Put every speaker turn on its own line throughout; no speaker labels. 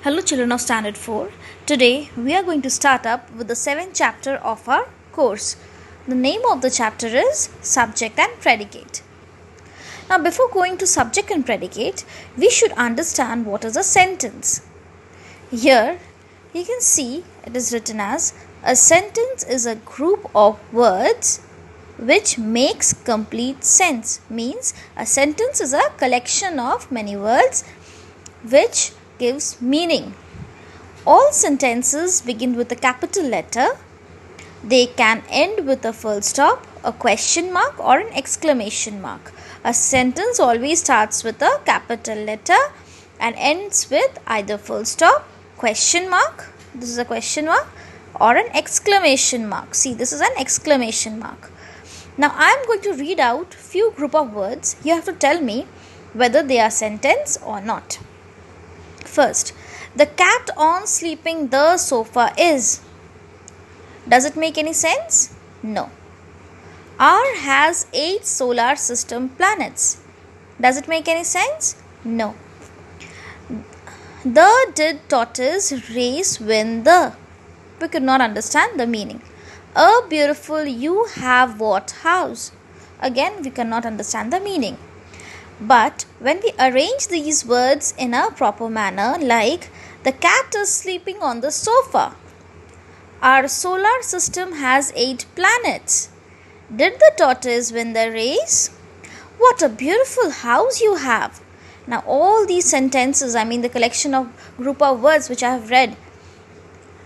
Hello children of Standard 4. Today we are going to start up with the 7th chapter of our course. The name of the chapter is Subject and Predicate. Now before going to subject and predicate, we should understand what is a sentence. Here you can see it is written as a sentence is a group of words which makes complete sense. Means a sentence is a collection of many words which gives meaning. All sentences begin with a capital letter. They can end with a full stop, a question mark or an exclamation mark. A sentence always starts with a capital letter and ends with either full stop, question mark, this is a question mark, or an exclamation mark. See, this is an exclamation mark. Now I am going to read out few group of words. You have to tell me whether they are sentence or not. First, the cat on sleeping the sofa is. Does it make any sense? No. R has 8 solar system planets. Does it make any sense? No. The did tortoise race win the. We could not understand the meaning. A beautiful you have what house? Again, we cannot understand the meaning. But when we arrange these words in a proper manner, like the cat is sleeping on the sofa, our solar system has 8 planets. Did the tortoise win the race? What a beautiful house you have. Now all these sentences, the collection of group of words which I have read,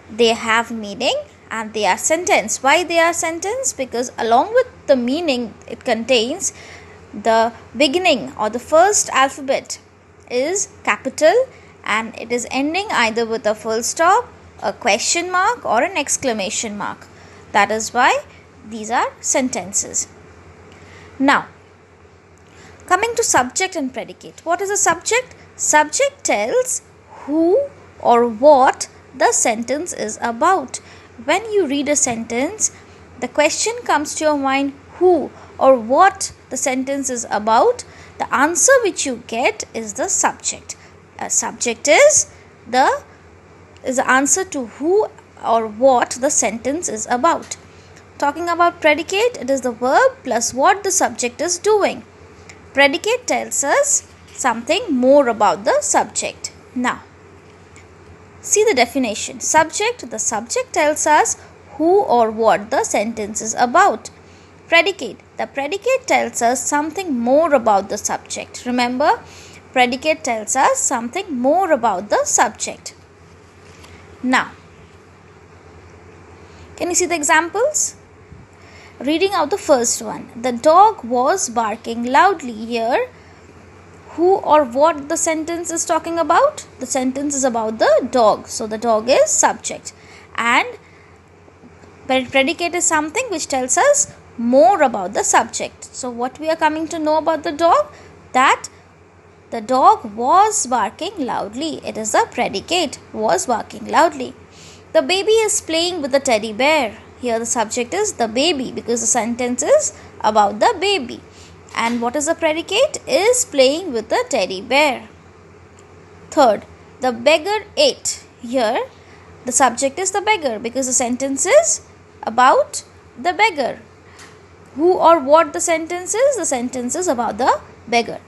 they have meaning and they are sentence. Why they are sentence? Because along with the meaning it contains, the beginning or the first alphabet is capital and it is ending either with a full stop, a question mark or an exclamation mark. That is why these are sentences. Now, coming to subject and predicate. What is a subject? Subject tells who or what the sentence is about. When you read a sentence, the question comes to your mind who or what the sentence is about. The answer which you get is the subject. A subject is the answer to who or what the sentence is about. Talking about predicate, it is the verb plus what the subject is doing. Predicate tells us something more about the subject. Now, see the definition. Subject, the subject tells us who or what the sentence is about. Predicate, the predicate tells us something more about the subject. Remember, predicate tells us something more about the subject. Now, can you see the examples? Reading out the first one. The dog was barking loudly. Here, who or what the sentence is talking about? The sentence is about the dog. So, the dog is subject. And predicate is something which tells us more about the subject. So, what we are coming to know about the dog? That the dog was barking loudly. It is the predicate, was barking loudly. The baby is playing with the teddy bear. Here the subject is the baby because the sentence is about the baby. And what is the predicate? Is playing with the teddy bear. Third, the beggar ate. Here the subject is the beggar because the sentence is about the beggar. Who or what the sentence is? The sentence is about the beggar.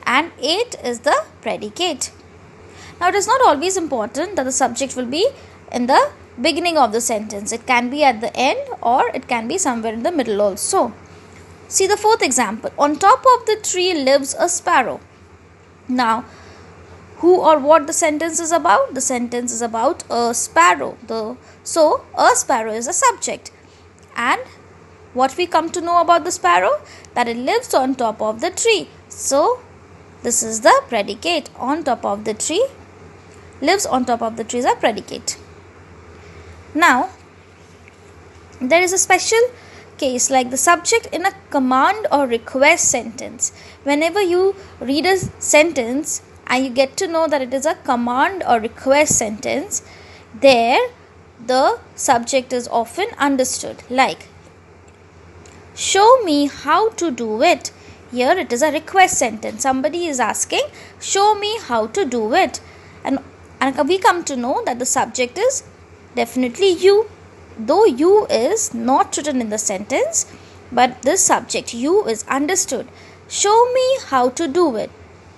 And ate is the predicate. Now it is not always important that the subject will be in the beginning of the sentence. It can be at the end or it can be somewhere in the middle also. See the fourth example. On top of the tree lives a sparrow. Now, who or what the sentence is about? The sentence is about a sparrow. So, a sparrow is a subject. And what we come to know about the sparrow? That it lives on top of the tree. So, this is the predicate. On top of the tree. Lives on top of the tree is a predicate. Now, there is a special case like the subject in a command or request sentence. Whenever you read a sentence and you get to know that it is a command or request sentence, there the subject is often understood. Like, show me how to do it. Here it is a request sentence. Somebody is asking, show me how to do it. And And we come to know that the subject is definitely you. Though you is not written in the sentence, but this subject you is understood. Show me how to do it.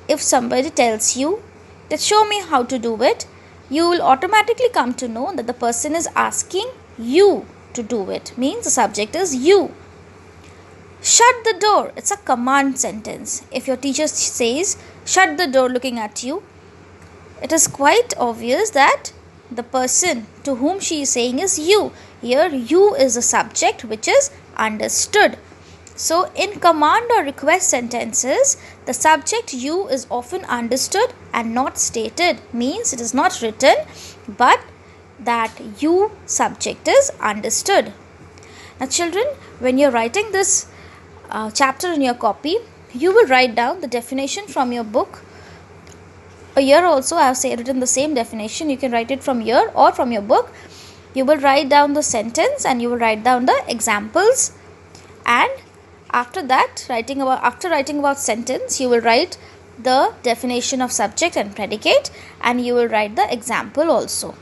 If somebody tells you that show me how to do it, you will automatically come to know that the person is asking you to do it. Means the subject is you. Shut the door. It's a command sentence. If your teacher says shut the door looking at you, it is quite obvious that the person to whom she is saying is you. Here you is a subject which is understood. So in command or request sentences, the subject you is often understood and not stated. Means it is not written, but that you subject is understood. Now children, when you are writing this chapter in your copy, you will write down the definition from your book. Here also I have written the same definition. You can write it from here or from your book. You will write down the sentence and you will write down the examples, and after that after writing about sentence, you will write the definition of subject and predicate, and you will write the example also.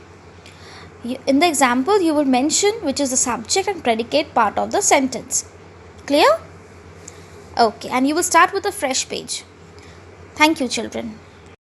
In the example you will mention which is the subject and predicate part of the sentence. Clear? Okay, and you will start with a fresh page. Thank you children.